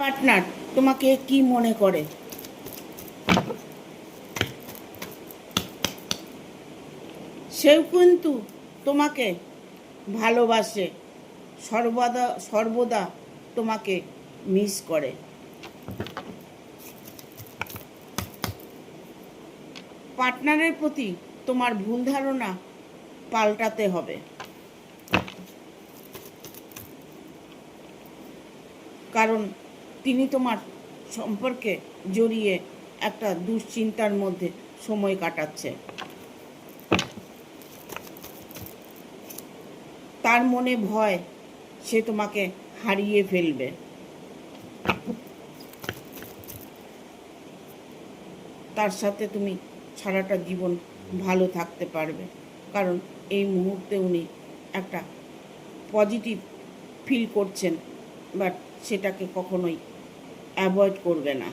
Partner তোমাকে কি মনে করে? সেও কিন্তু তোমাকে ভালোবাসে, সর্বদা সর্বদা তোমাকে মিস করে। পার্টনারের প্রতি তোমার ভুল ধারণা পাল্টাতে হবে, কারণ তিনি তোমার সম্পর্কে জড়িয়ে একটা দুশ্চিন্তার মধ্যে সময় কাটাচ্ছে। তার মনে ভয় সে তোমাকে হারিয়ে ফেলবে। তার সাথে তুমি সারাটা জীবন ভালো থাকতে পারবে, কারণ এই মুহূর্তে উনি একটা পজিটিভ ফিল করছেন, বাট সেটাকে কখনোই অ্যাভয়েড করবে না।